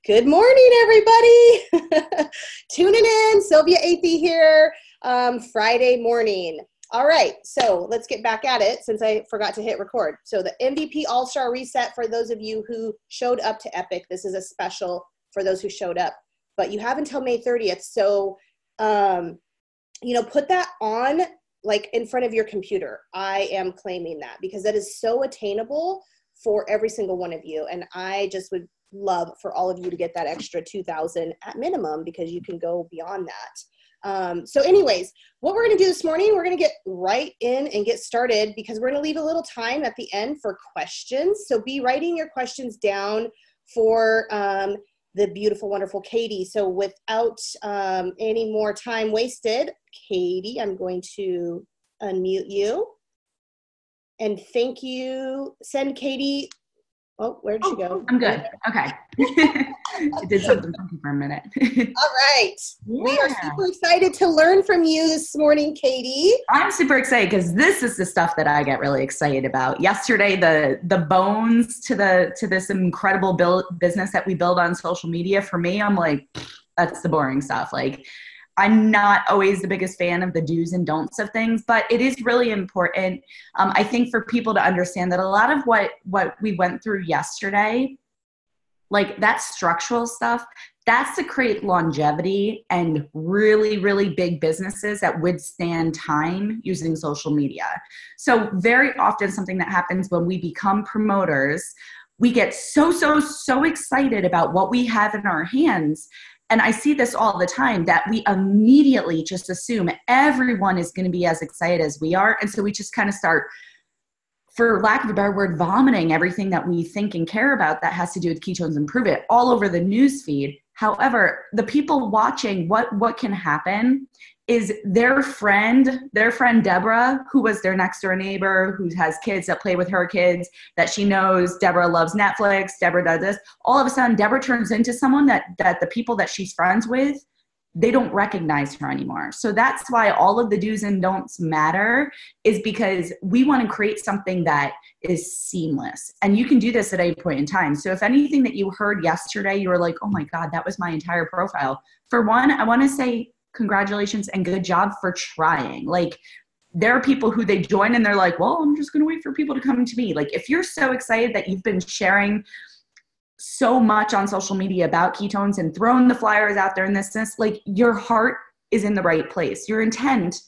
Good morning, everybody. Tuning in, Sylvia Athey here, Friday morning. All right, so let's get back at it since I forgot to hit record. So the MVP All-Star Reset for those of you who showed up to Epic. This is a special for those who showed up, but you have until May 30th. So, put that on like in front of your computer. I am claiming that because that is so attainable for every single one of you. And I just would love for all of you to get that extra 2,000 at minimum because you can go beyond that. So anyways, what we're going to do this morning, we're going to get right in and get started because we're going to leave a little time at the end for questions. So be writing your questions down for the beautiful, wonderful Katie. So without any more time wasted, Katie, I'm going to unmute you. And thank you. Send Katie. Oh, where'd she go? I'm good. Okay. It did something funky for a minute. All right. Yeah. We are super excited to learn from you this morning, Katie. I'm super excited because this is the stuff that I get really excited about. Yesterday, the bones to this incredible business that we build on social media. For me, I'm like, that's the boring stuff. Like, I'm not always the biggest fan of the do's and don'ts of things, but it is really important, I think, for people to understand that a lot of what we went through yesterday, like that structural stuff, that's to create longevity and really, really big businesses that withstand time using social media. So very often something that happens when we become promoters, we get so excited about what we have in our hands. And I see this all the time that we immediately just assume everyone is going to be as excited as we are. And so we just kind of start, for lack of a better word, vomiting everything that we think and care about that has to do with ketones and Pruvit all over the news feed. However, the people watching, what can happen is their friend Deborah, who was their next door neighbor, who has kids that play with her kids, that she knows Deborah loves Netflix, Deborah does this. All of a sudden, Deborah turns into someone that the people that she's friends with, they don't recognize her anymore. So that's why all of the do's and don'ts matter, is because we want to create something that is seamless. And you can do this at any point in time. So if anything that you heard yesterday, you were like, oh my God, that was my entire profile. For one, I want to say, congratulations and good job for trying. Like, there are people who they join and they're like, well, I'm just going to wait for people to come to me. Like, if you're so excited that you've been sharing so much on social media about ketones and throwing the flyers out there in this, like, your heart is in the right place. Your intent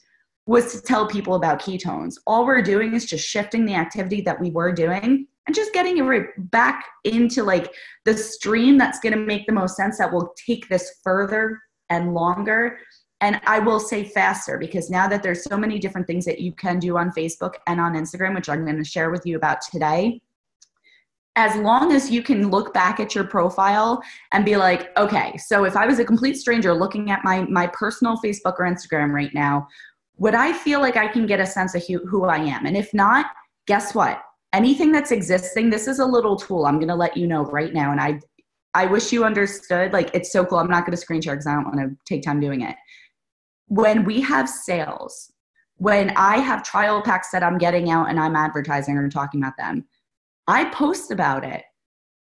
was to tell people about ketones. All we're doing is just shifting the activity that we were doing and just getting it right back into like the stream that's going to make the most sense, that will take this further and longer. And I will say faster, because now that there's so many different things that you can do on Facebook and on Instagram, which I'm going to share with you about today, as long as you can look back at your profile and be like, okay, so if I was a complete stranger looking at my personal Facebook or Instagram right now, would I feel like I can get a sense of who I am? And if not, guess what? Anything that's existing, this is a little tool I'm going to let you know right now. And I wish you understood, like, it's so cool. I'm not going to screen share because I don't want to take time doing it. When we have sales, when I have trial packs that I'm getting out and I'm advertising or talking about them, I post about it.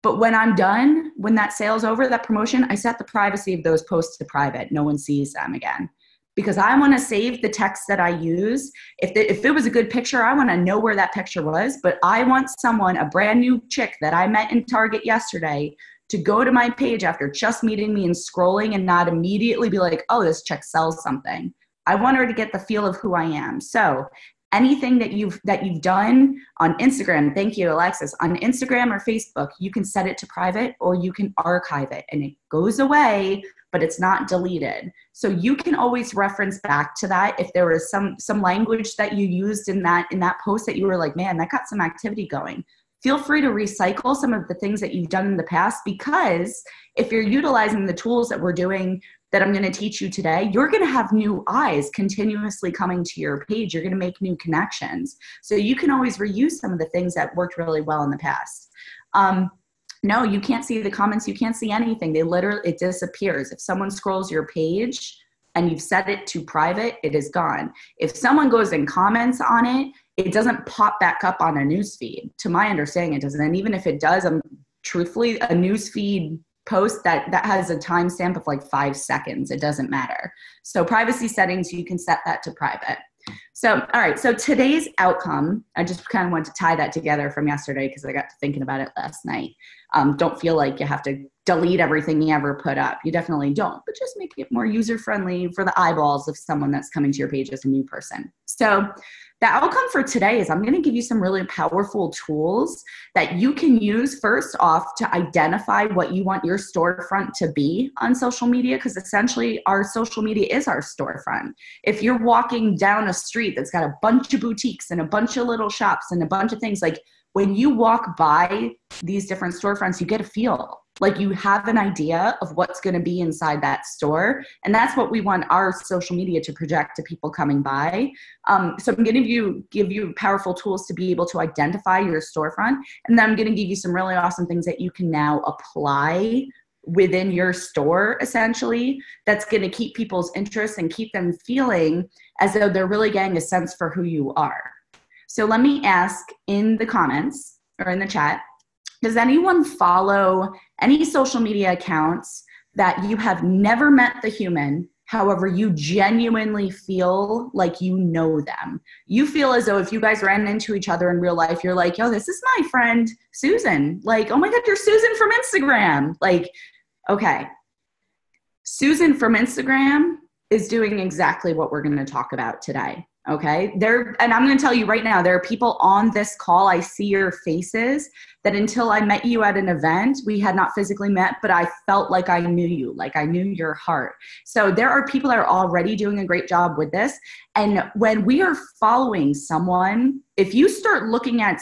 But when I'm done, when that sale's over, that promotion, I set the privacy of those posts to private. No one sees them again. Because I want to save the text that I use. If it was a good picture, I want to know where that picture was. But I want someone, a brand new chick that I met in Target yesterday, to go to my page after just meeting me and scrolling and not immediately be like, oh, this chick sells something. I want her to get the feel of who I am. So anything that you've done on Instagram, thank you, Alexis, on Instagram or Facebook, you can set it to private or you can archive it and it goes away, but it's not deleted. So you can always reference back to that. If there was some language that you used in that post that you were like, man, that got some activity going, feel free to recycle some of the things that you've done in the past, because if you're utilizing the tools that we're doing, that I'm going to teach you today, you're going to have new eyes continuously coming to your page. You're going to make new connections. So you can always reuse some of the things that worked really well in the past. No, you can't see the comments. You can't see anything. It disappears. If someone scrolls your page and you've set it to private, it is gone. If someone goes and comments on it, it doesn't pop back up on a news feed. To my understanding, it doesn't. And even if it does, truthfully, a news feed post that has a timestamp of like 5 seconds. It doesn't matter. So privacy settings, you can set that to private. So, all right. So today's outcome, I just kind of want to tie that together from yesterday because I got to thinking about it last night. Don't feel like you have to delete everything you ever put up. You definitely don't, but just make it more user-friendly for the eyeballs of someone that's coming to your page as a new person. So the outcome for today is I'm going to give you some really powerful tools that you can use first off to identify what you want your storefront to be on social media, because essentially our social media is our storefront. If you're walking down a street that's got a bunch of boutiques and a bunch of little shops and a bunch of things, like when you walk by these different storefronts, you get a feel. Like you have an idea of what's going to be inside that store. And that's what we want our social media to project to people coming by. So I'm going to give you powerful tools to be able to identify your storefront. And then I'm going to give you some really awesome things that you can now apply within your store, essentially, that's going to keep people's interest and keep them feeling as though they're really getting a sense for who you are. So let me ask in the comments or in the chat, does anyone follow any social media accounts that you have never met the human, however, you genuinely feel like you know them? You feel as though if you guys ran into each other in real life, you're like, yo, this is my friend Susan. Like, oh my God, you're Susan from Instagram. Like, okay. Susan from Instagram is doing exactly what we're going to talk about today. Okay. And I'm going to tell you right now, there are people on this call. I see your faces that until I met you at an event, we had not physically met, but I felt like I knew you, like I knew your heart. So there are people that are already doing a great job with this. And when we are following someone, if you start looking at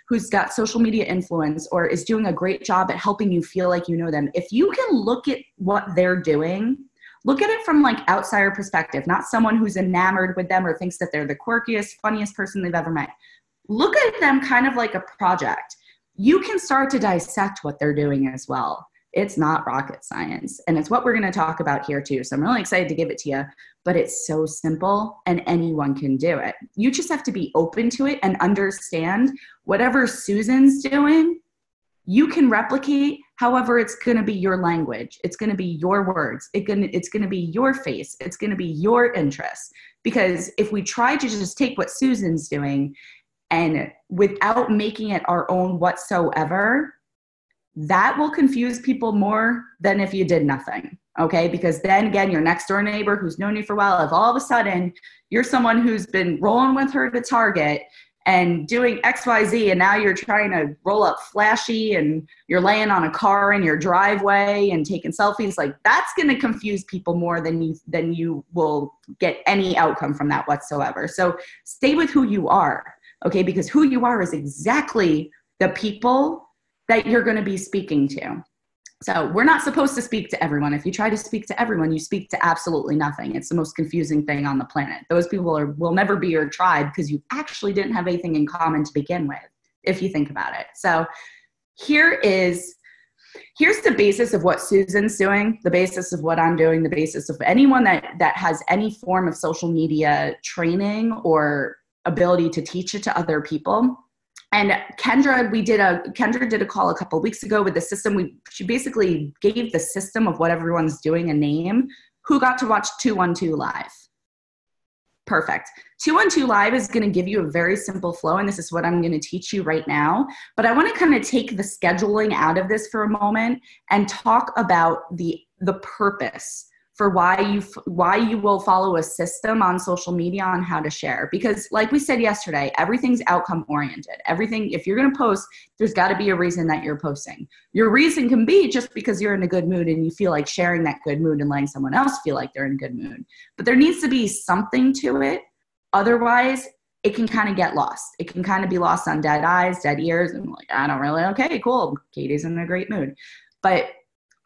who's got social media influence or is doing a great job at helping you feel like you know them, if you can look at what they're doing, look at it from like outsider perspective, not someone who's enamored with them or thinks that they're the quirkiest, funniest person they've ever met. Look at them kind of like a project. You can start to dissect what they're doing as well. It's not rocket science. And it's what we're going to talk about here too. So I'm really excited to give it to you, but it's so simple and anyone can do it. You just have to be open to it and understand whatever Susan's doing, you can replicate. However, it's going to be your language. It's going to be your words. It's going to be your face. It's going to be your interests. Because if we try to just take what Susan's doing and without making it our own whatsoever, that will confuse people more than if you did nothing. Okay? Because then again, your next door neighbor who's known you for a while, if all of a sudden you're someone who's been rolling with her to Target and doing XYZ, and now you're trying to roll up flashy and you're laying on a car in your driveway and taking selfies, like that's going to confuse people more than you will get any outcome from that whatsoever. So stay with who you are, okay? Because who you are is exactly the people that you're going to be speaking to. So we're not supposed to speak to everyone. If you try to speak to everyone, you speak to absolutely nothing. It's the most confusing thing on the planet. Those people will never be your tribe because you actually didn't have anything in common to begin with, if you think about it. So here's the basis of what Susan's doing, the basis of what I'm doing, the basis of anyone that has any form of social media training or ability to teach it to other people. And Kendra did a call a couple of weeks ago with the system. She basically gave the system of what everyone's doing a name. Who got to watch 212 Live? Perfect. 212 Live is going to give you a very simple flow, and this is what I'm going to teach you right now. But I want to kind of take the scheduling out of this for a moment and talk about the purpose for why you will follow a system on social media on how to share. Because like we said yesterday, everything's outcome oriented. Everything, if you're going to post, there's got to be a reason that you're posting. Your reason can be just because you're in a good mood and you feel like sharing that good mood and letting someone else feel like they're in a good mood. But there needs to be something to it. Otherwise, it can kind of get lost. It can kind of be lost on dead eyes, dead ears, and like, I don't really, okay, cool. Katie's in a great mood. But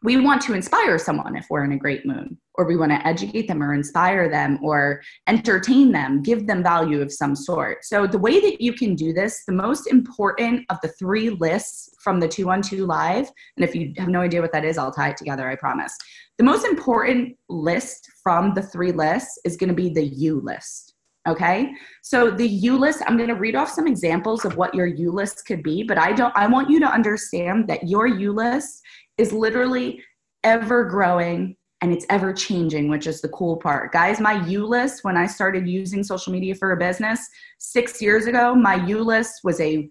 we want to inspire someone if we're in a great mood, or we want to educate them or inspire them or entertain them, give them value of some sort. So the way that you can do this, the most important of the 3 lists from the 212 Live, and if you have no idea what that is, I'll tie it together, I promise. The most important list from the 3 lists is going to be the you list. Okay. So the you list, I'm going to read off some examples of what your you list could be, but I want you to understand that your you list is literally ever growing and it's ever changing, which is the cool part. Guys, my you list, when I started using social media for a business 6 years ago, my you list was a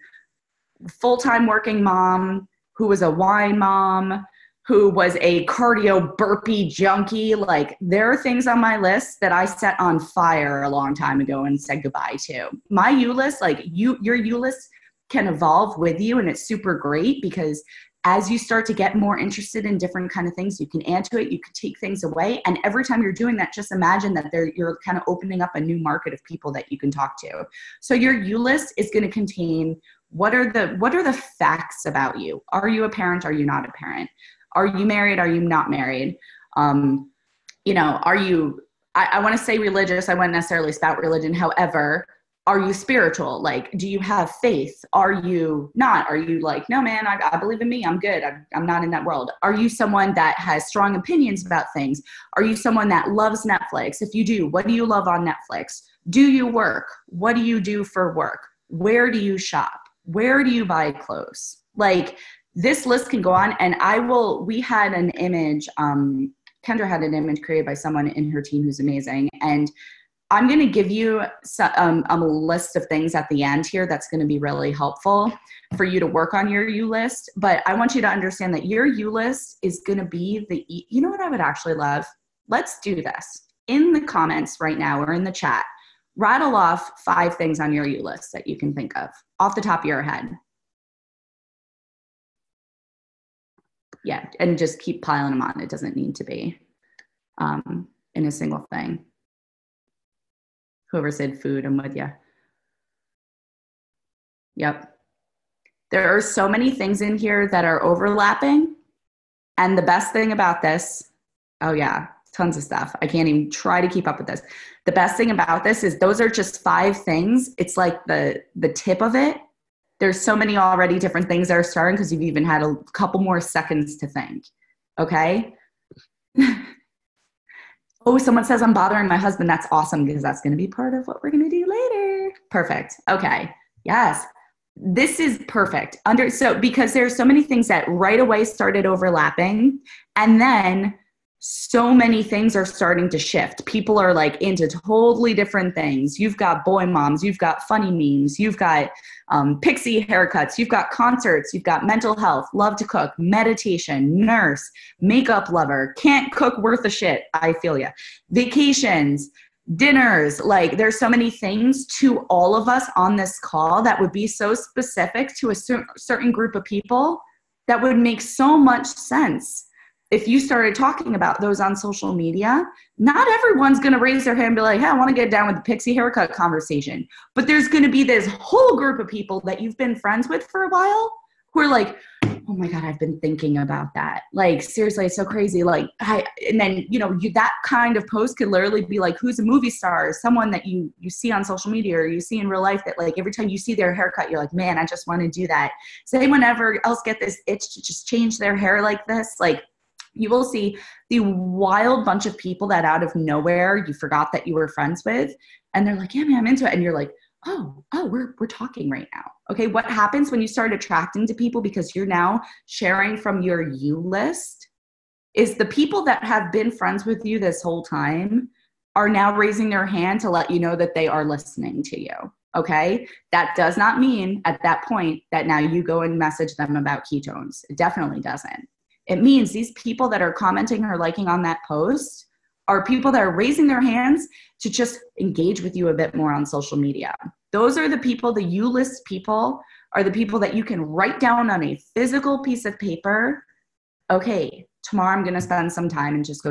full-time working mom who was a wine mom, who was a cardio burpee junkie. Like, there are things on my list that I set on fire a long time ago and said goodbye to. My you list, like your you list can evolve with you, and it's super great because as you start to get more interested in different kind of things, you can add to it, you can take things away. And every time you're doing that, just imagine that you're kind of opening up a new market of people that you can talk to. So your you list is going to contain what are the facts about you? Are you a parent? Are you not a parent? Are you married? Are you not married? Are you, I want to say religious. I wouldn't necessarily spout religion. However, are you spiritual? Like, do you have faith? Are you not? Are you like, no, man, I believe in me. I'm good. I'm not in that world. Are you someone that has strong opinions about things? Are you someone that loves Netflix? If you do, what do you love on Netflix? Do you work? What do you do for work? Where do you shop? Where do you buy clothes? Like, this list can go on, and we had an image, Kendra had an image created by someone in her team who's amazing. And I'm going to give you a list of things at the end here that's going to be really helpful for you to work on your you list. But I want you to understand that your you list is going to be you know what I would actually love? Let's do this. In the comments right now or in the chat, rattle off 5 things on your you list that you can think of off the top of your head. Yeah, and just keep piling them on. It doesn't need to be in a single thing. Whoever said food, I'm with you. Yep. There are so many things in here that are overlapping. And the best thing about this, oh yeah, tons of stuff. I can't even try to keep up with this. The best thing about this is those are just 5 things. It's like the tip of it. There's so many already different things that are starting because you've even had a couple more seconds to think. Okay. Oh, someone says I'm bothering my husband. That's awesome because that's going to be part of what we're going to do later. Perfect. Okay. Yes. This is perfect. Because there's so many things that right away started overlapping, and then so many things are starting to shift. People are like into totally different things. You've got boy moms, you've got funny memes, you've got pixie haircuts, you've got concerts, you've got mental health, love to cook, meditation, nurse, makeup lover, can't cook worth a shit. I feel ya. Vacations, dinners, like there's so many things to all of us on this call that would be so specific to a certain group of people that would make so much sense. If you started talking about those on social media, not everyone's going to raise their hand and be like, hey, I want to get down with the pixie haircut conversation. But there's going to be this whole group of people that you've been friends with for a while who are like, oh my God, I've been thinking about that. Like, seriously, it's so crazy. Like, and then, that kind of post could literally be like, who's a movie star? Someone that you see on social media or you see in real life that like every time you see their haircut, you're like, man, I just want to do that. Does anyone ever else get this itch to just change their hair like this? Like, you will see the wild bunch of people that out of nowhere you forgot that you were friends with, and they're like, yeah, man, I'm into it. And you're like, oh, we're talking right now. Okay, what happens when you start attracting to people because you're now sharing from your you list is the people that have been friends with you this whole time are now raising their hand to let you know that they are listening to you. Okay, that does not mean at that point that now you go and message them about ketones. It definitely doesn't. It means these people that are commenting or liking on that post are people that are raising their hands to just engage with you a bit more on social media. Those are the people, the you list people are the people that you can write down on a physical piece of paper. Okay, tomorrow I'm going to spend some time and just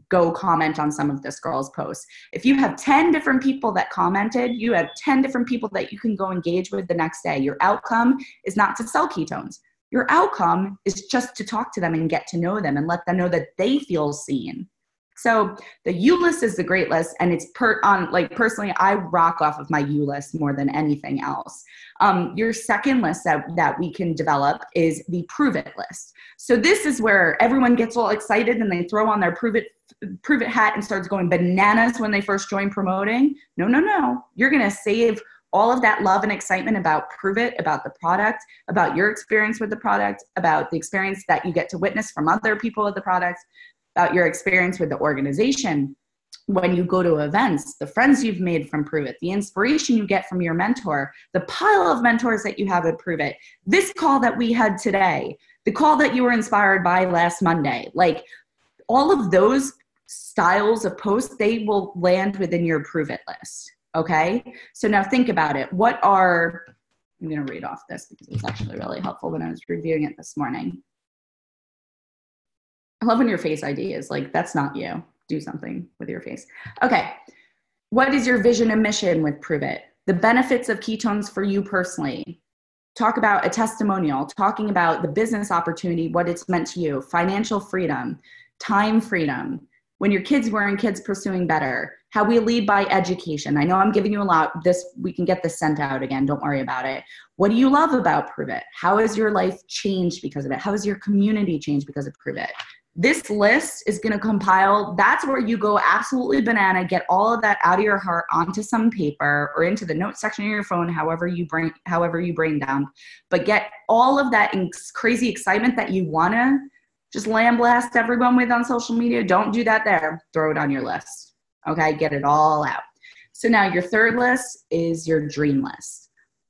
go comment on some of this girl's posts. If you have 10 different people that commented, you have 10 different people that you can go engage with the next day. Your outcome is not to sell ketones. Your outcome is just to talk to them and get to know them and let them know that they feel seen. So the you list is the great list, and it's personally, I rock off of my you list more than anything else. Your second list that we can develop is the Pruvit list. So this is where everyone gets all excited and they throw on their Pruvit Pruvit hat and starts going bananas when they first join promoting. No. You're going to save all of that love and excitement about Pruvit, about the product, about your experience with the product, about the experience that you get to witness from other people with the product, about your experience with the organization. When you go to events, the friends you've made from Pruvit, the inspiration you get from your mentor, the pile of mentors that you have at Pruvit, this call that we had today, the call that you were inspired by last Monday, like all of those styles of posts, they will land within your Pruvit list. Okay. So now think about it. I'm going to read off this because it was actually really helpful when I was reviewing it this morning. I love when your face ID is like, that's not you. Do something with your face. Okay. What is your vision and mission with Pruvit? The benefits of ketones for you personally. Talk about a testimonial, talking about the business opportunity, what it's meant to you, financial freedom, time freedom, when your kids were in Kids Pursuing Better, how we lead by education. I know I'm giving you a lot. We can get this sent out again. Don't worry about it. What do you love about Pruvit? How has your life changed because of it? How has your community changed because of Pruvit? This list is going to compile. That's where you go absolutely banana, get all of that out of your heart onto some paper or into the notes section of your phone, however you brain dump, but get all of that crazy excitement that you want to just lambaste everyone with on social media. Don't do that there. Throw it on your list. Okay. Get it all out. So now your third list is your dream list.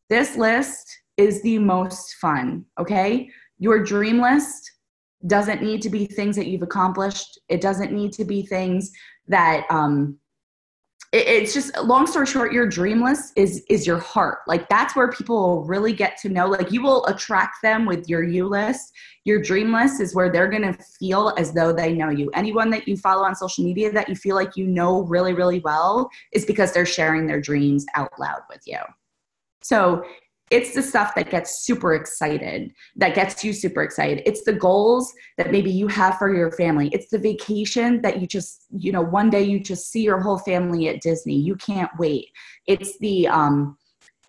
This list is the most fun. Okay. Your dream list doesn't need to be things that you've accomplished. It doesn't need to be things that, it's just, long story short, your dream list is your heart. Like that's where people will really get to know, like you will attract them with your you list. Your dream list is where they're going to feel as though they know you. Anyone that you follow on social media that you feel like you know really, really well is because they're sharing their dreams out loud with you. So it's the stuff that gets you super excited. It's the goals that maybe you have for your family. It's the vacation that you just, one day you just see your whole family at Disney. You can't wait. It's the,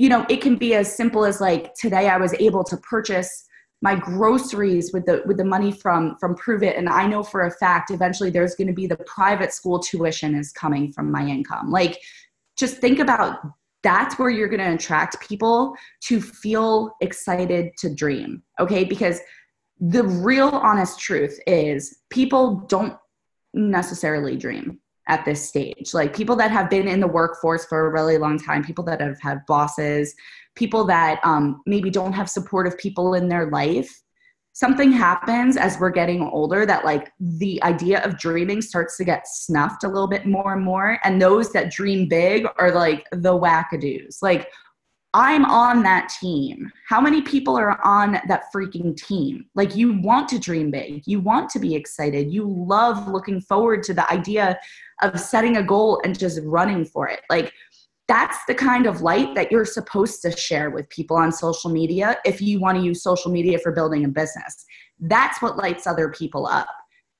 it can be as simple as like, today I was able to purchase my groceries with the money from Pruvit. And I know for a fact, eventually there's going to be the private school tuition is coming from my income. Like, just think about that's where you're going to attract people to feel excited to dream. Okay. Because the real honest truth is people don't necessarily dream at this stage. Like people that have been in the workforce for a really long time, people that have had bosses, people that maybe don't have supportive people in their life. Something happens as we're getting older that like the idea of dreaming starts to get snuffed a little bit more and more. And those that dream big are like the wackadoos. Like I'm on that team. How many people are on that freaking team? Like you want to dream big. You want to be excited. You love looking forward to the idea of setting a goal and just running for it. Like that's the kind of light that you're supposed to share with people on social media if you want to use social media for building a business. That's what lights other people up.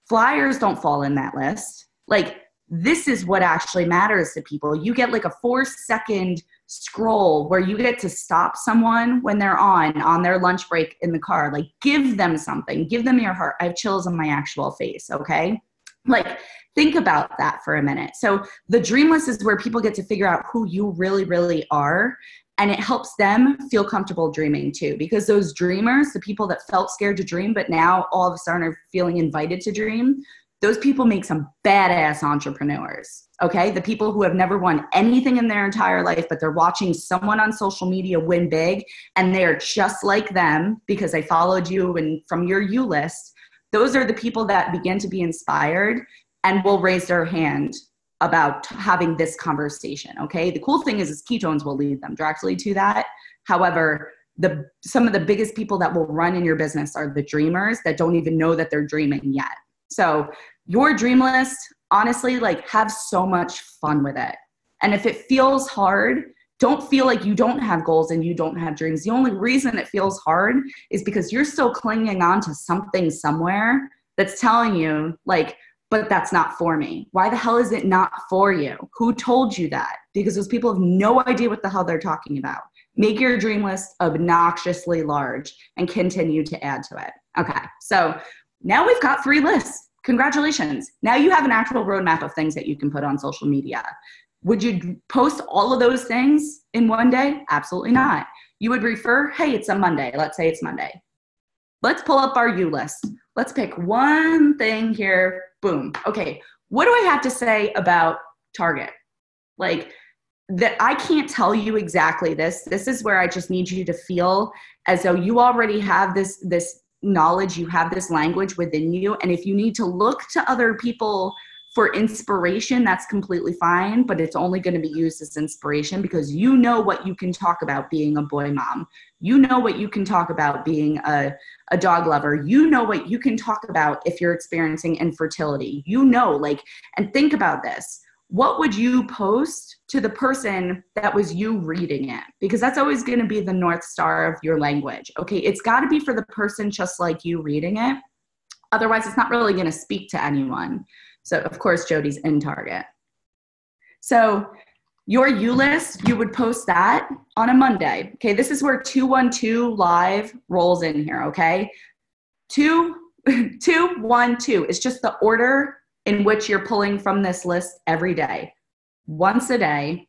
Flyers don't fall in that list. Like this is what actually matters to people. You get like a 4-second scroll where you get to stop someone when they're on their lunch break in the car. Like give them something, give them your heart. I have chills on my actual face. Okay. Like think about that for a minute. So the dream list is where people get to figure out who you really, really are. And it helps them feel comfortable dreaming too, because those dreamers, the people that felt scared to dream, but now all of a sudden are feeling invited to dream, those people make some badass entrepreneurs. Okay. The people who have never won anything in their entire life, but they're watching someone on social media win big and they are just like them because they followed you and from your you list. Those are the people that begin to be inspired and will raise their hand about having this conversation. Okay. The cool thing is ketones will lead them directly to that. However, some of the biggest people that will run in your business are the dreamers that don't even know that they're dreaming yet. So your dream list, honestly, like have so much fun with it. And if it feels hard, don't feel like you don't have goals and you don't have dreams. The only reason it feels hard is because you're still clinging on to something somewhere that's telling you like, but that's not for me. Why the hell is it not for you? Who told you that? Because those people have no idea what the hell they're talking about. Make your dream list obnoxiously large and continue to add to it. Okay, so now we've got 3 lists. Congratulations. Now you have an actual roadmap of things that you can put on social media. Would you post all of those things in one day? Absolutely not. You would refer, hey, it's a Monday. Let's say it's Monday. Let's pull up our U list. Let's pick one thing here. Boom. Okay. What do I have to say about Target? Like, that I can't tell you exactly this. This is where I just need you to feel as though you already have this knowledge, you have this language within you. And if you need to look to other people for inspiration, that's completely fine, but it's only going to be used as inspiration because you know what you can talk about being a boy mom. You know what you can talk about being a dog lover. You know what you can talk about if you're experiencing infertility. You know, like, and think about this. What would you post to the person that was you reading it? Because that's always going to be the North Star of your language. Okay, it's got to be for the person just like you reading it. Otherwise, it's not really going to speak to anyone. So, of course, Jody's in Target. So your U list, you would post that on a Monday. Okay, this is where 212 live rolls in here, okay? 212. It's just the order in which you're pulling from this list every day. Once a day,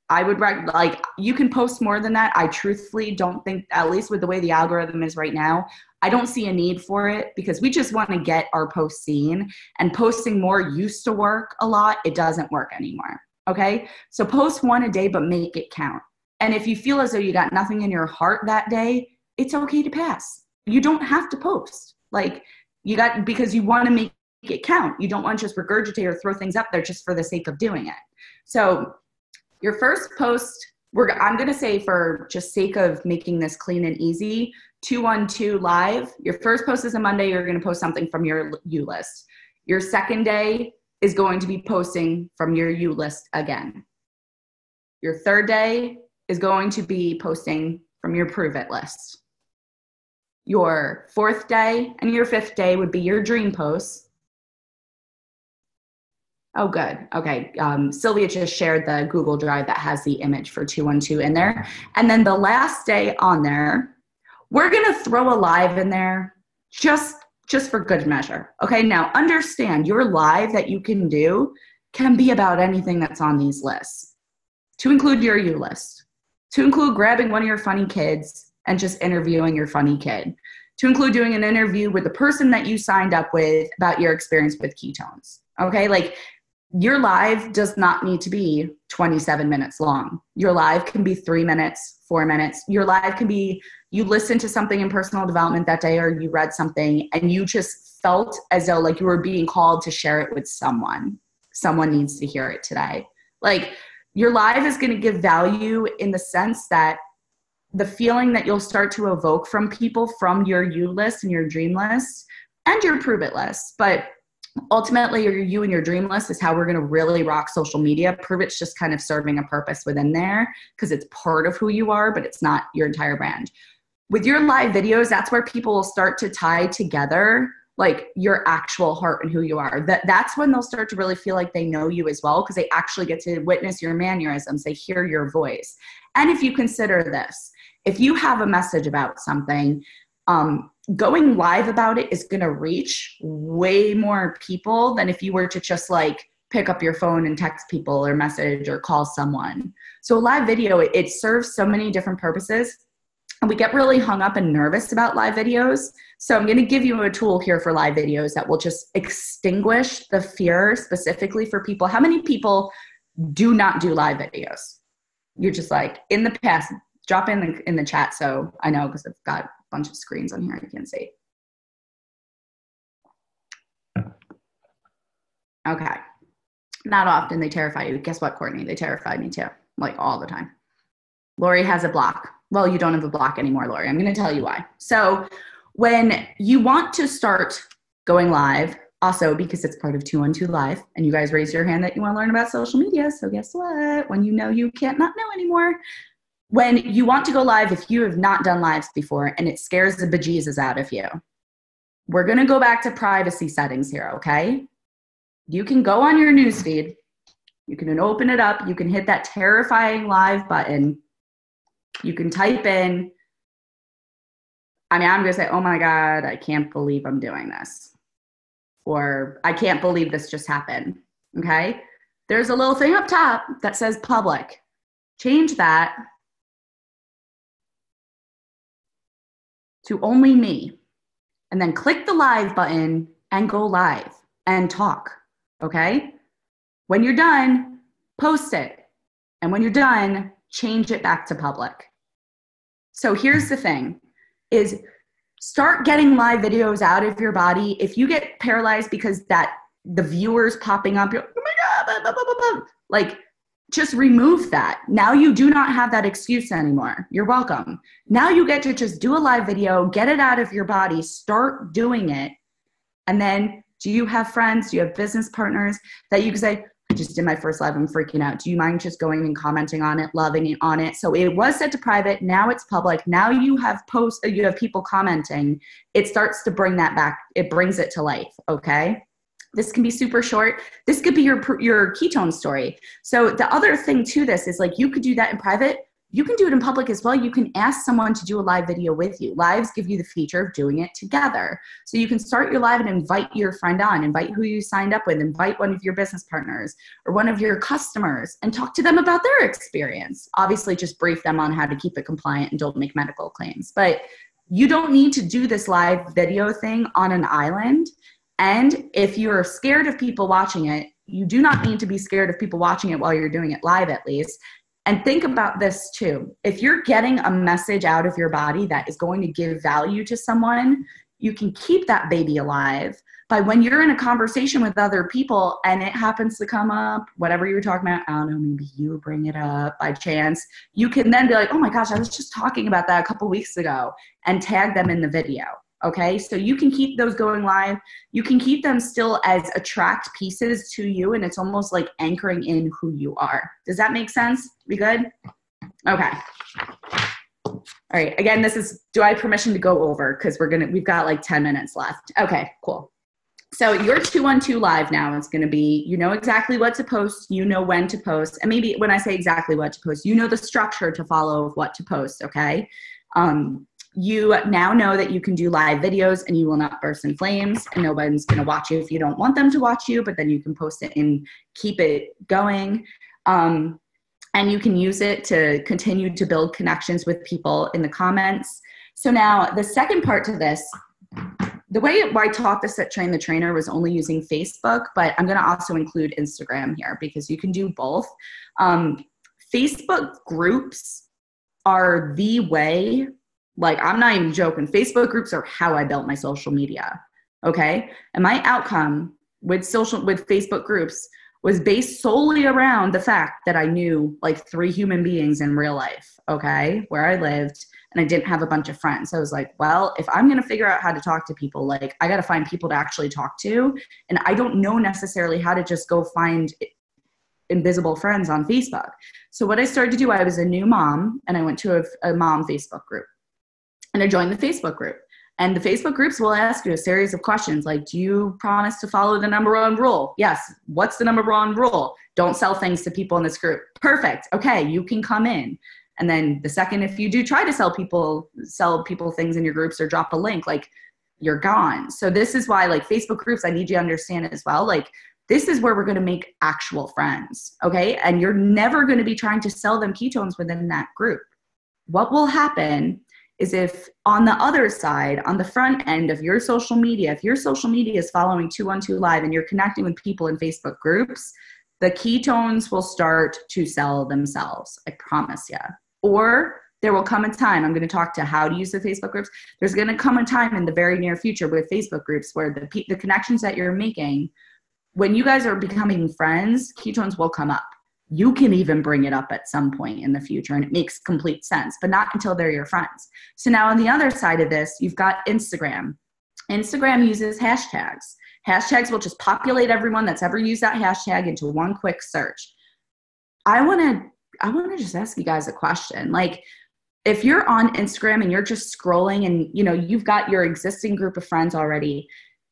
I would like, you can post more than that. I truthfully don't think, at least with the way the algorithm is right now, I don't see a need for it because we just want to get our posts seen, and posting more used to work a lot. It doesn't work anymore. Okay. So post one a day, but make it count. And if you feel as though you got nothing in your heart that day, it's okay to pass. You don't have to post because you want to make it count. You don't want to just regurgitate or throw things up there just for the sake of doing it. So your first post, I'm going to say, for just sake of making this clean and easy, 212 live. Your first post is a Monday. You're going to post something from your U list. Your second day is going to be posting from your U list again. Your third day is going to be posting from your Pruvit list. Your fourth day and your fifth day would be your dream posts. Oh, good. Okay. Sylvia just shared the Google Drive that has the image for 212 in there. And then the last day on there, we're going to throw a live in there just for good measure. Okay. Now understand, your live that you can do can be about anything that's on these lists, to include your U list, to include grabbing one of your funny kids and just interviewing your funny kid, to include doing an interview with the person that you signed up with about your experience with ketones. Okay. Like, your live does not need to be 27 minutes long. Your live can be 3 minutes, 4 minutes. Your live can be, you listened to something in personal development that day, or you read something and you just felt as though like you were being called to share it with someone. Someone needs to hear it today. Like, your live is going to give value in the sense that the feeling that you'll start to evoke from people from your U list and your dream list and your Pruvit list. But ultimately, your you and your dream list is how we're going to really rock social media. Pruvit's just kind of serving a purpose within there because it's part of who you are, but it's not your entire brand. With your live videos, that's where people will start to tie together like your actual heart and who you are. That's when they'll start to really feel like they know you as well, because they actually get to witness your mannerisms. They hear your voice. And if you consider this, if you have a message about something, going live about it is going to reach way more people than if you were to just like pick up your phone and text people or message or call someone. So a live video, it serves so many different purposes, and we get really hung up and nervous about live videos. So I'm going to give you a tool here for live videos that will just extinguish the fear specifically for people. How many people do not do live videos? You're just like, in the past, drop in the chat so I know, because I've got a bunch of screens on here I can't see. Okay. Not often. They terrify you. Guess what, Courtney? They terrify me too, like all the time. Lori has a block. Well, you don't have a block anymore, Lori. I'm going to tell you why. So when you want to start going live, also because it's part of 212 Live, and you guys raise your hand that you want to learn about social media. So guess what? When you know you can't not know anymore. When you want to go live, if you have not done lives before and it scares the bejesus out of you, we're going to go back to privacy settings here, okay? You can go on your newsfeed. You can open it up. You can hit that terrifying live button. You can type in, I'm going to say, oh my God, I can't believe I'm doing this. or I can't believe this just happened. Okay. There's a little thing up top that says public. Change that to only me, and then click the live button and go live and talk. Okay. When you're done, post it. And when you're done, change it back to public. So here's the thing is start getting live videos out of your body. If you get paralyzed because the viewers popping up, you're like, oh my God, blah, blah, blah, blah. Like, just remove that. Now you do not have that excuse anymore. You're welcome. Now you get to just do a live video, get it out of your body, start doing it. And then do you have friends? Do you have business partners that you can say, I just did my first live, I'm freaking out. Do you mind just going and commenting on it, loving it on it? So it was set to private. Now it's public. Now you have you have people commenting. It starts to bring that back. It brings it to life. Okay. This can be super short. This could be your ketone story. So the other thing to this is like, you could do that in private. You can do it in public as well. You can ask someone to do a live video with you. Lives give you the feature of doing it together. So you can start your live and invite your friend on, invite who you signed up with, invite one of your business partners or one of your customers and talk to them about their experience. Obviously, just brief them on how to keep it compliant and don't make medical claims. But you don't need to do this live video thing on an island. And if you're scared of people watching it, you do not need to be scared of people watching it while you're doing it live, at least. And think about this too. If you're getting a message out of your body that is going to give value to someone, you can keep that baby alive by when you're in a conversation with other people and it happens to come up, whatever you were talking about, I don't know, maybe you bring it up by chance, you can then be like, oh my gosh, I was just talking about that a couple weeks ago, and tag them in the video. Okay, so you can keep those going live. You can keep them still as attract pieces to you, and it's almost like anchoring in who you are. Does that make sense? We good? Okay. All right. Again, this is, do I have permission to go over? Because we've got like 10 minutes left. Okay, cool. So your 212 live now is going to be, you know exactly what to post, you know when to post, and maybe when I say exactly what to post, you know the structure to follow of what to post. Okay. You now know that you can do live videos and you will not burst in flames and nobody's going to watch you if you don't want them to watch you, but then you can post it and keep it going. And you can use it to continue to build connections with people in the comments. So now the second part to this, the way I taught this at Train the Trainer was only using Facebook, but I'm going to also include Instagram here because you can do both. Facebook groups are the way. Like, I'm not even joking. Facebook groups are how I built my social media. Okay. And my outcome with Facebook groups was based solely around the fact that I knew like 3 human beings in real life. Okay. Where I lived, and I didn't have a bunch of friends. So I was like, well, if I'm going to figure out how to talk to people, like I got to find people to actually talk to. And I don't know necessarily how to just go find invisible friends on Facebook. So what I started to do, I was a new mom and I went to a mom Facebook group. And I joined the Facebook group. And the Facebook groups will ask you a series of questions like, do you promise to follow the number 1 rule? Yes. What's the number 1 rule? Don't sell things to people in this group. Perfect. Okay, you can come in. And then the second, if you do try to sell people things in your groups or drop a link, like you're gone. So this is why like Facebook groups, I need you to understand as well. Like this is where we're going to make actual friends. Okay. And you're never going to be trying to sell them ketones within that group. What will happen is if on the other side, on the front end of your social media, if your social media is following 212 Live and you're connecting with people in Facebook groups, the ketones will start to sell themselves. I promise you. Or there will come a time, I'm going to talk to how to use the Facebook groups. There's going to come a time in the very near future with Facebook groups where the connections that you're making, when you guys are becoming friends, ketones will come up. You can even bring it up at some point in the future and it makes complete sense, but not until they're your friends. So now on the other side of this, you've got Instagram. Instagram uses hashtags. Hashtags will just populate everyone that's ever used that hashtag into one quick search. I want to just ask you guys a question. Like if you're on Instagram and you're just scrolling and you've got your existing group of friends already,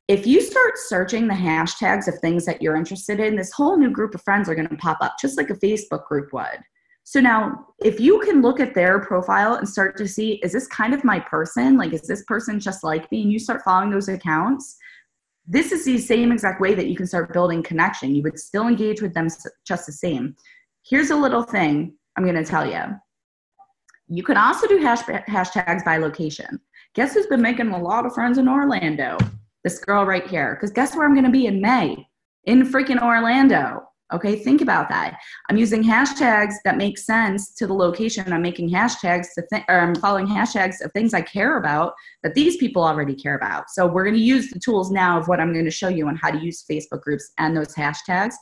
if you start searching the hashtags of things that you're interested in, this whole new group of friends are going to pop up just like a Facebook group would. So now if you can look at their profile and start to see, is this kind of my person? Like, is this person just like me? And you start following those accounts, this is the same exact way that you can start building connection. You would still engage with them just the same. Here's a little thing I'm going to tell you. You can also do hashtags by location. Guess who's been making a lot of friends in Orlando? This girl right here. Because guess where I'm going to be in May? In freaking Orlando. Okay, think about that. I'm using hashtags that make sense to the location. I'm making hashtags or I'm following hashtags of things I care about that these people already care about. So we're going to use the tools now of what I'm going to show you on how to use Facebook groups and those hashtags.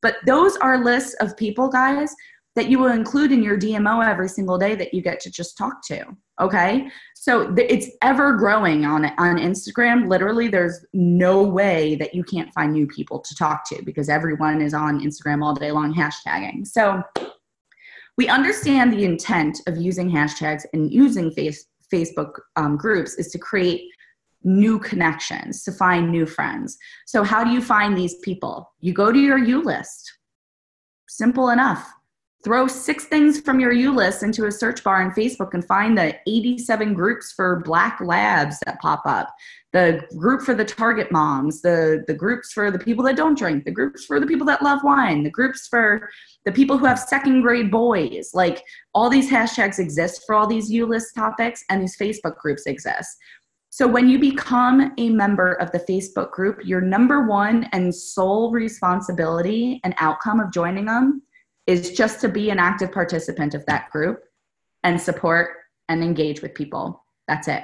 But those are lists of people, guys, that you will include in your DMO every single day that you get to just talk to, okay? So it's ever growing on Instagram. Literally, there's no way that you can't find new people to talk to because everyone is on Instagram all day long hashtagging. So we understand the intent of using hashtags and using Facebook groups is to create new connections, to find new friends. So how do you find these people? You go to your U list. Simple enough. Throw 6 things from your U list into a search bar on Facebook and find the 87 groups for Black Labs that pop up. The group for the Target moms, the groups for the people that don't drink, the groups for the people that love wine, the groups for the people who have second grade boys. Like all these hashtags exist for all these U list topics and these Facebook groups exist. So when you become a member of the Facebook group, your number one and sole responsibility and outcome of joining them is just to be an active participant of that group and support and engage with people. That's it.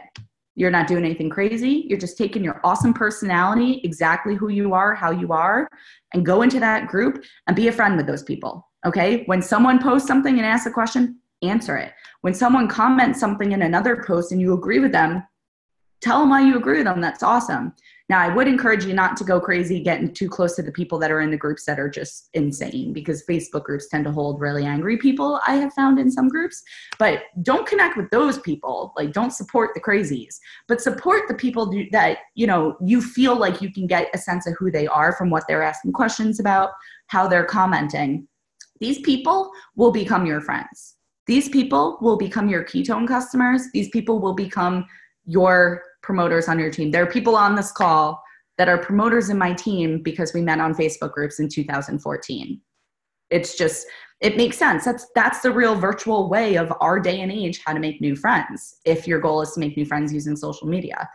You're not doing anything crazy. You're just taking your awesome personality, exactly who you are, how you are, and go into that group and be a friend with those people, okay? When someone posts something and asks a question, answer it. When someone comments something in another post and you agree with them, tell them why you agree with them. That's awesome. Now, I would encourage you not to go crazy, getting too close to the people that are in the groups that are just insane because Facebook groups tend to hold really angry people, I have found in some groups. But don't connect with those people. Like, don't support the crazies, but support the people that, you feel like you can get a sense of who they are from what they're asking questions about, how they're commenting. These people will become your friends. These people will become your ketone customers. These people will become your promoters on your team. There are people on this call that are promoters in my team because we met on Facebook groups in 2014. It's just, it makes sense. That's the real virtual way of our day and age, how to make new friends, if your goal is to make new friends using social media.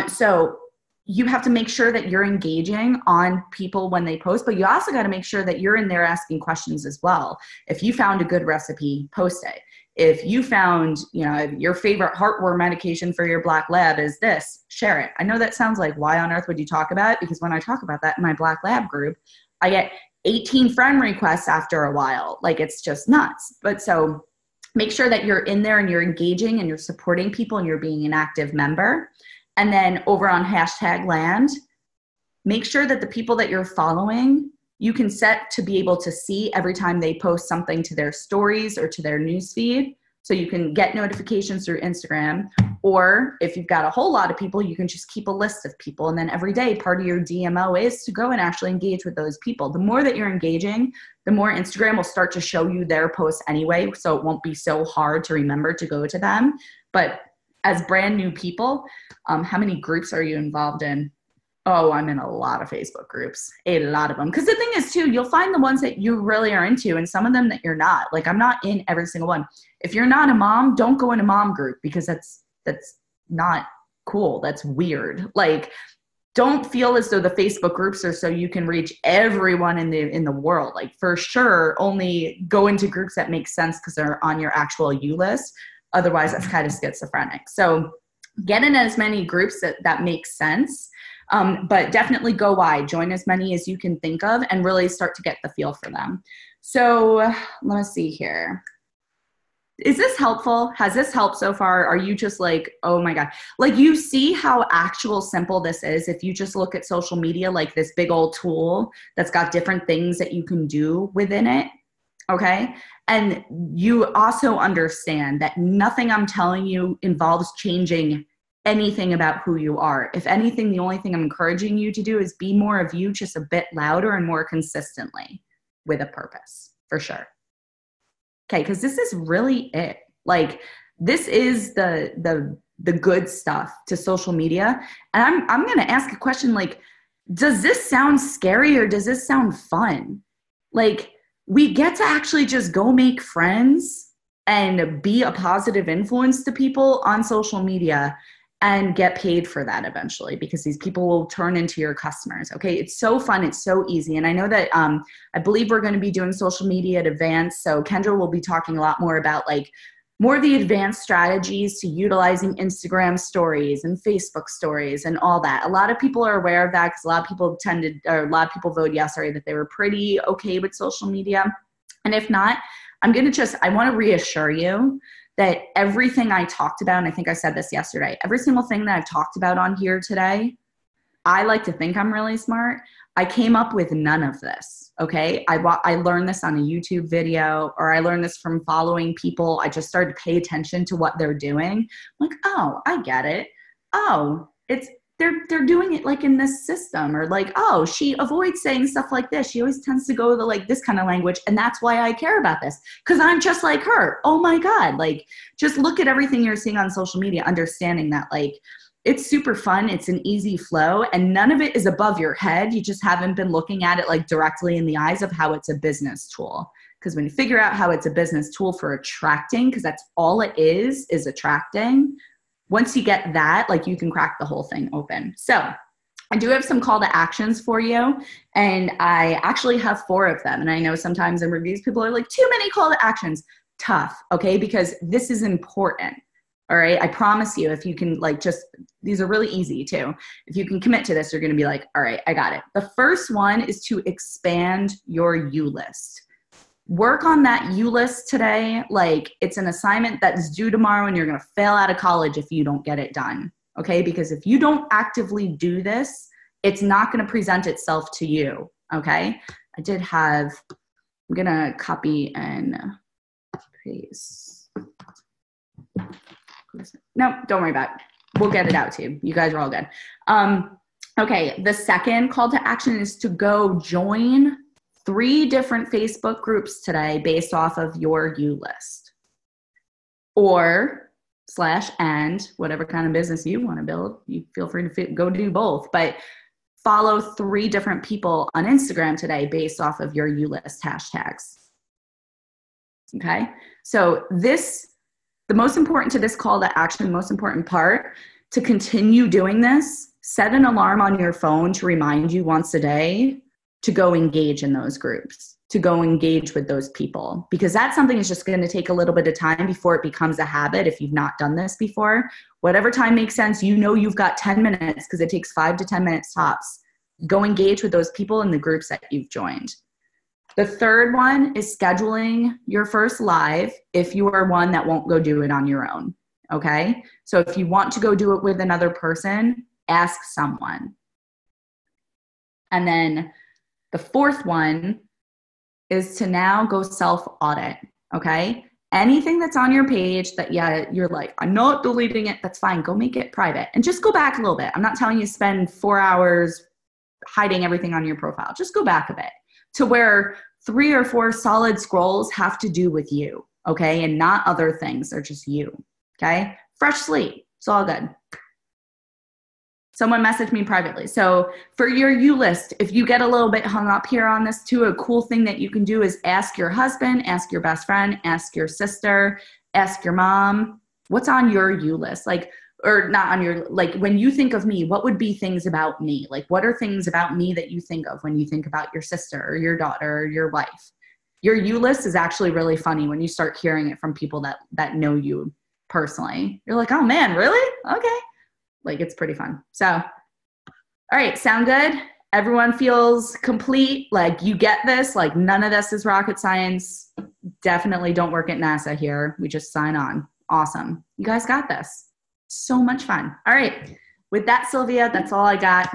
So you have to make sure that you're engaging on people when they post, but you also got to make sure that you're in there asking questions as well. If you found a good recipe, post it. If you found, your favorite heartworm medication for your Black Lab is this, share it. I know that sounds like, why on earth would you talk about it? Because when I talk about that in my Black Lab group, I get 18 friend requests after a while. Like, it's just nuts. But so make sure that you're in there and you're engaging and you're supporting people and you're being an active member. And then over on hashtag land, make sure that the people that you're following, you can set to be able to see every time they post something to their stories or to their newsfeed. So you can get notifications through Instagram. Or if you've got a whole lot of people, you can just keep a list of people. And then every day, part of your DMO is to go and actually engage with those people. The more that you're engaging, the more Instagram will start to show you their posts anyway. So it won't be so hard to remember to go to them. But as brand new people, how many groups are you involved in? Oh, I'm in a lot of Facebook groups, a lot of them. Because the thing is, too, you'll find the ones that you really are into and some of them that you're not. Like, I'm not in every single one. If you're not a mom, don't go in a mom group because that's not cool. That's weird. Like, don't feel as though the Facebook groups are so you can reach everyone in the world. Like, for sure, only go into groups that make sense because they're on your actual U list. Otherwise, that's kind of schizophrenic. So get in as many groups that make sense. But definitely go wide, join as many as you can think of and really start to get the feel for them. So let's see here. Is this helpful? Has this helped so far? Are you just like, oh my God, like you see how actual simple this is. If you just look at social media, like this big old tool that's got different things that you can do within it. Okay. And you also understand that nothing I'm telling you involves changing anything about who you are. If anything, the only thing I'm encouraging you to do is be more of you, just a bit louder and more consistently with a purpose, for sure. Okay, because this is really it. Like, this is the good stuff to social media. And I'm going to ask a question, like, does this sound scary or does this sound fun? Like, we get to actually just go make friends and be a positive influence to people on social media and get paid for that eventually, because these people will turn into your customers. Okay. It's so fun. It's so easy. And I know that, I believe we're going to be doing social media at Advance. So Kendra will be talking a lot more about like more of the advanced strategies to utilizing Instagram stories and Facebook stories and all that. A lot of people are aware of that because a lot of people voted yes, that they were pretty okay with social media. And if not, I want to reassure you that everything I talked about, and I think I said this yesterday, every single thing that I've talked about on here today, I like to think I'm really smart. I came up with none of this, okay? I learned this on a YouTube video, or I learned this from following people. I just started to pay attention to what they're doing. I'm like, oh, I get it. Oh, they're doing it like in this system, or like, oh, she avoids saying stuff like this. She always tends to go to like this kind of language. And that's why I care about this, because I'm just like her. Oh my God. Like, just look at everything you're seeing on social media, understanding that like, it's super fun. It's an easy flow, and none of it is above your head. You just haven't been looking at it like directly in the eyes of how it's a business tool. Because when you figure out how it's a business tool for attracting, because that's all it is attracting. Once you get that, like, you can crack the whole thing open. So I do have some call to actions for you, and I actually have 4 of them. And I know sometimes in reviews, people are like, too many call to actions. Tough, okay? Because this is important. All right. I promise you, if you can these are really easy too. If you can commit to this, you're going to be like, all right, I got it. The first one is to expand your U list. Work on that U list today. Like, it's an assignment that's due tomorrow, and you're going to fail out of college if you don't get it done. Okay. Because if you don't actively do this, it's not going to present itself to you. Okay. I'm going to copy and paste. No, don't worry about it. We'll get it out to you. You guys are all good. Okay, the second call to action is to go join 3 different Facebook groups today based off of your U list. Or /and whatever kind of business you want to build. You feel free to go do both. But follow 3 different people on Instagram today based off of your U list hashtags. Okay, so the most important to this call to action, most important part to continue doing this, set an alarm on your phone to remind you once a day to go engage in those groups, to go engage with those people, because that's something that's just going to take a little bit of time before it becomes a habit. If you've not done this before, whatever time makes sense, you've got 10 minutes, because it takes 5 to 10 minutes tops. Go engage with those people in the groups that you've joined. The third one is scheduling your first live if you are one that won't go do it on your own, okay? So if you want to go do it with another person, ask someone. And then the fourth one is to now go self-audit, okay? Anything that's on your page that, you're like, I'm not deleting it, that's fine. Go make it private. And just go back a little bit. I'm not telling you to spend 4 hours hiding everything on your profile. Just go back a bit to where 3 or 4 solid scrolls have to do with you, okay? And not other things. They're just you, okay? Fresh slate. It's all good. Someone messaged me privately. So for your U list, if you get a little bit hung up here on this too, a cool thing that you can do is ask your husband, ask your best friend, ask your sister, ask your mom, what's on your U list? Or not on your, when you think of me, what would be things about me? Like, what are things about me that you think of when you think about your sister or your daughter or your wife? Your U list is actually really funny when you start hearing it from people that know you personally. You're like, oh man, really? Okay. It's pretty fun. So, all right, sound good? Everyone feels complete? You get this? None of this is rocket science. Definitely don't work at NASA here. We just sign on. Awesome. You guys got this. So much fun. All right. With that, Sylvia, that's all I got.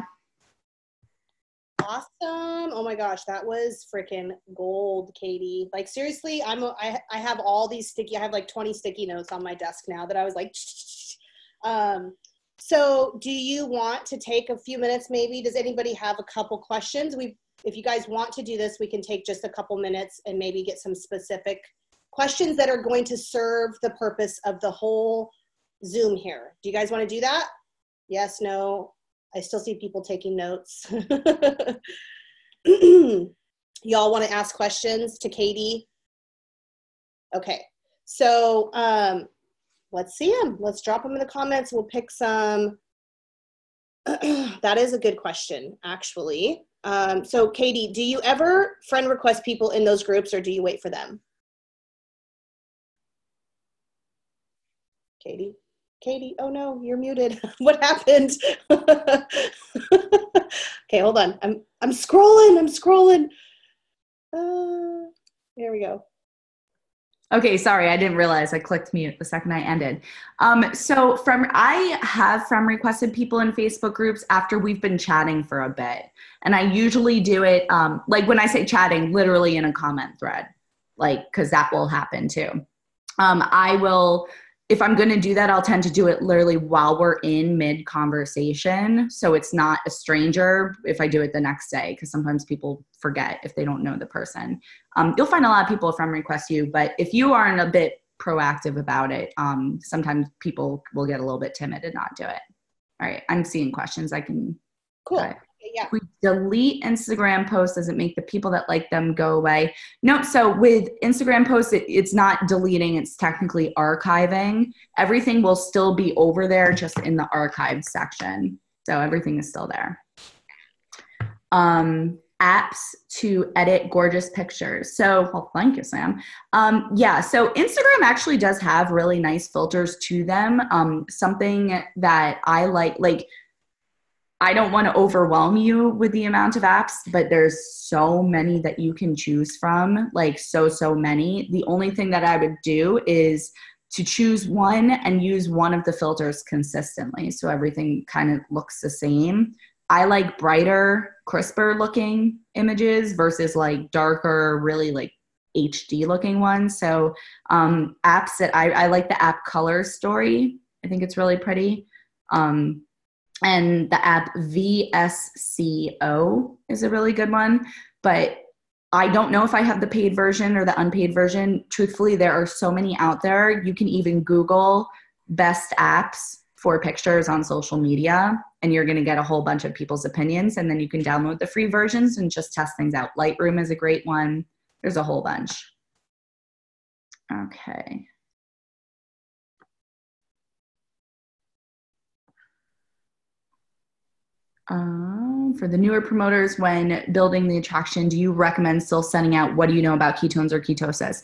Awesome. Oh my gosh, that was freaking gold, Katie. Seriously, I have all these I have 20 sticky notes on my desk now that I was like, so do you want to take a few minutes maybe? Does anybody have a couple questions? If you guys want to do this, we can take just a couple minutes and maybe get some specific questions that are going to serve the purpose of the whole Zoom here. Do you guys want to do that? Yes, no? I still see people taking notes. Y'all want to ask questions to Katie? Okay. So let's see them. Let's drop them in the comments. We'll pick some. That is a good question, actually. So Katie, do you ever friend request people in those groups, or do you wait for them? Katie, oh no, you're muted. What happened? Okay, hold on. I'm scrolling. There we go. Okay, sorry, I didn't realize I clicked mute the second I ended. So I have friend requested people in Facebook groups after we've been chatting for a bit. And I usually do it, like when I say chatting, literally in a comment thread, like, cause that will happen too. I will, if I'm going to do that, I'll tend to do it literally while we're in mid conversation. So it's not a stranger if I do it the next day, because sometimes people forget if they don't know the person. You'll find a lot of people friend request you, but if you aren't a bit proactive about it, sometimes people will get a little bit timid and not do it. All right. I'm seeing questions. I can. Cool. Yeah. If we delete Instagram posts, does it make the people that like them go away? No. So with Instagram posts, it's not deleting. It's technically archiving. Everything will still be over there, just in the archived section. So everything is still there. Apps to edit gorgeous pictures. So, well, thank you, Sam. Yeah, so Instagram actually does have really nice filters to them. Something that I like, I don't want to overwhelm you with the amount of apps, but there's so many that you can choose from, like so many. The only thing that I would do is to choose one and use one of the filters consistently, so everything kind of looks the same. I like brighter, crisper looking images versus like darker, really like HD looking ones. So apps that I like the app Color Story. I think it's really pretty. And the app VSCO is a really good one, but I don't know if I have the paid version or the unpaid version. Truthfully, there are so many out there. You can even Google best apps for pictures on social media, and you're going to get a whole bunch of people's opinions, and then you can download the free versions and just test things out. Lightroom is a great one. There's a whole bunch. Okay. For the newer promoters, when building the attraction, do you recommend still sending out, what do you know about ketones or ketosis?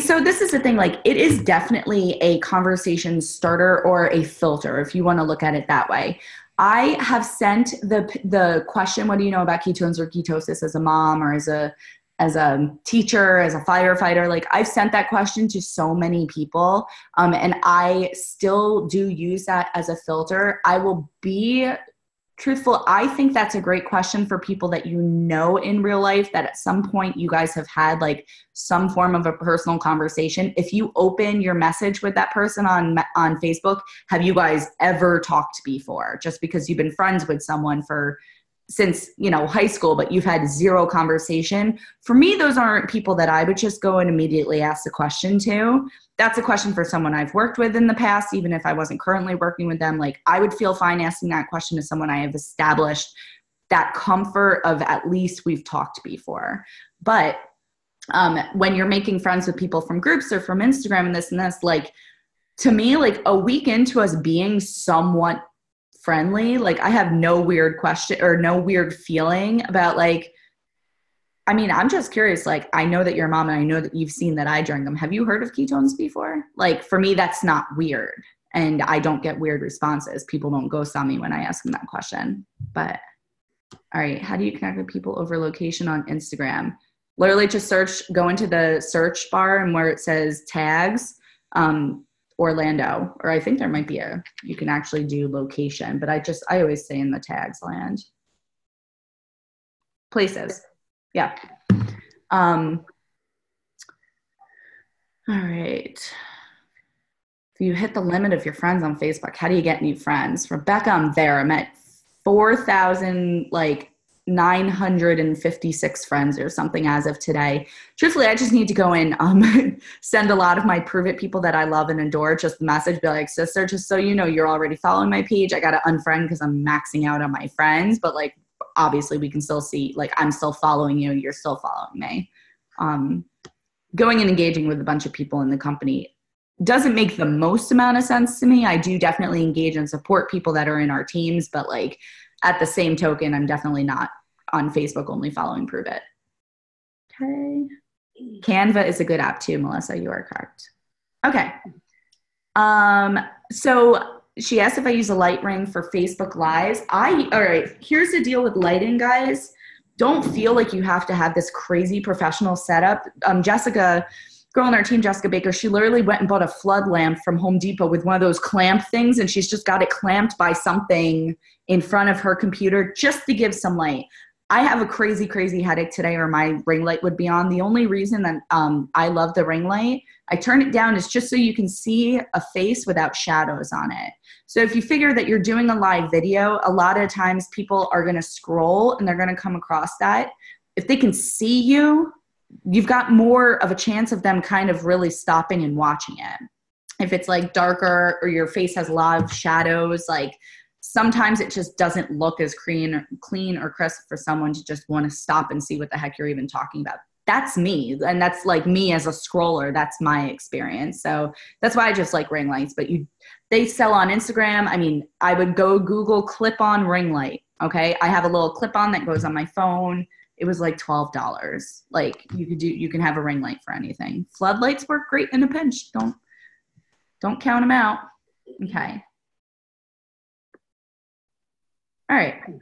So this is the thing, like it is definitely a conversation starter or a filter, if you want to look at it that way. I have sent the question, what do you know about ketones or ketosis, as a mom or as a teacher, as a firefighter. Like I've sent that question to so many people, and I still do use that as a filter. I will be truthful. I think that's a great question for people that you know in real life, that at some point you guys have had like some form of a personal conversation. If you open your message with that person on Facebook, have you guys ever talked before? Just because you've been friends with someone since high school, but you've had zero conversation. For me, those aren't people that I would just go and immediately ask the question to. That's a question for someone I've worked with in the past, even if I wasn't currently working with them. Like I would feel fine asking that question to someone I have established that comfort of, at least we've talked before. But when you're making friends with people from groups or from Instagram and this, like to me, like a week into us being somewhat friendly, like I have no weird question or no weird feeling about like, I mean, I'm just curious. Like, I know that you're a mom and I know that you've seen that I drink them. Have you heard of ketones before? Like, for me, that's not weird. And I don't get weird responses. People don't ghost on me when I ask them that question. But, all right, how do you connect with people over location on Instagram? Literally just go into the search bar, and where it says tags, Orlando, or I think there might be you can actually do location, but I always say in the tags land. Places. Yeah. All right. If you hit the limit of your friends on Facebook, how do you get new friends? Rebecca, I'm there. I'm at 4,000 like 956 friends or something as of today. Truthfully, I just need to go and send a lot of my Pruvit people that I love and adore just a message, be like, sister, just so you know, you're already following my page. I got to unfriend because I'm maxing out on my friends. But like, obviously we can still see, like, I'm still following you. You're still following me. Going and engaging with a bunch of people in the company doesn't make the most amount of sense to me. I do definitely engage and support people that are in our teams, but like at the same token, I'm definitely not on Facebook only following Pruvit. Okay. Canva is a good app too, Melissa. You are correct. Okay. So she asked if I use a light ring for Facebook Lives. All right, here's the deal with lighting, guys. Don't feel like you have to have this crazy professional setup. Jessica, girl on our team, Jessica Baker, she literally went and bought a flood lamp from Home Depot with one of those clamp things, and she's just got it clamped by something in front of her computer just to give some light. I have a crazy, crazy headache today, or my ring light would be on. The only reason that I love the ring light, I turn it down, is just so you can see a face without shadows on it. So if you figure that you're doing a live video, a lot of times people are going to scroll and they're going to come across that. If they can see you, you've got more of a chance of them kind of really stopping and watching it. If it's like darker or your face has a lot of shadows, like sometimes it just doesn't look as clean or crisp for someone to just want to stop and see what the heck you're even talking about. That's me. And that's like me as a scroller. That's my experience. So that's why I just like ring lights. But they sell on Instagram. I mean, I would go Google clip-on ring light. Okay. I have a little clip-on that goes on my phone. It was like $12. Like you can have a ring light for anything. Floodlights work great in a pinch. Don't count them out. Okay. All right. I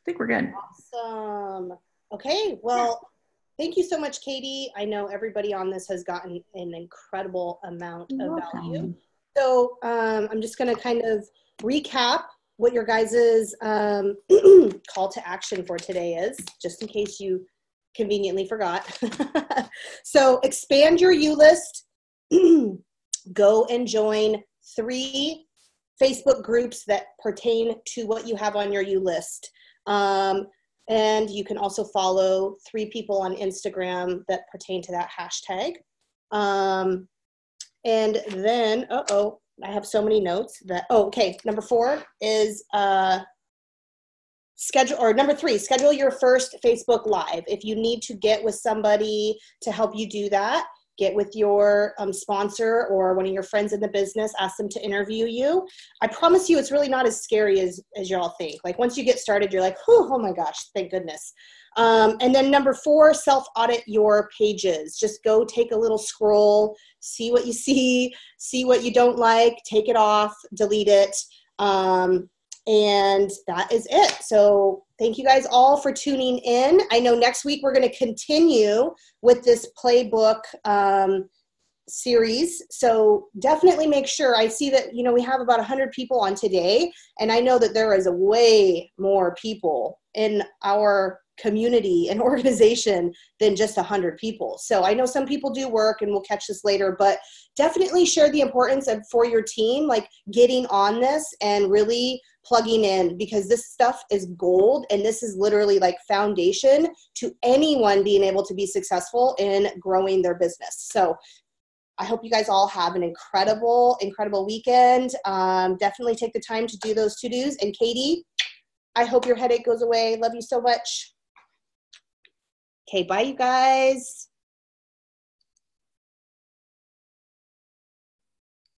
think we're good. Awesome. Okay. Well, thank you so much, Katie. I know everybody on this has gotten an incredible amount of value. So I'm just going to kind of recap what your guys' call to action for today is, just in case you conveniently forgot. So expand your U-list. Go and join 3 Facebook groups that pertain to what you have on your U-list. And you can also follow 3 people on Instagram that pertain to that hashtag. And then, I have so many notes that, okay. Number 4 is number 3, schedule your first Facebook Live. If you need to get with somebody to help you do that, get with your sponsor or one of your friends in the business, ask them to interview you. I promise you, it's really not as scary as y'all think. Like once you get started, you're like, oh my gosh, thank goodness. And then number 4, self-audit your pages. Just go take a little scroll, see what you see what you don't like, take it off, delete it. And that is it. So thank you guys all for tuning in. I know next week we're going to continue with this playbook series. So definitely make sure. I see that, we have about 100 people on today, and I know that there is way more people in our community and organization than just 100 people. So I know some people do work, and we'll catch this later, but definitely share the importance of, for your team, like getting on this and really plugging in, because this stuff is gold, and this is literally like foundation to anyone being able to be successful in growing their business. So I hope you guys all have an incredible, incredible weekend. Definitely take the time to do those to-dos. And Katie, I hope your headache goes away. Love you so much. Okay, bye you guys.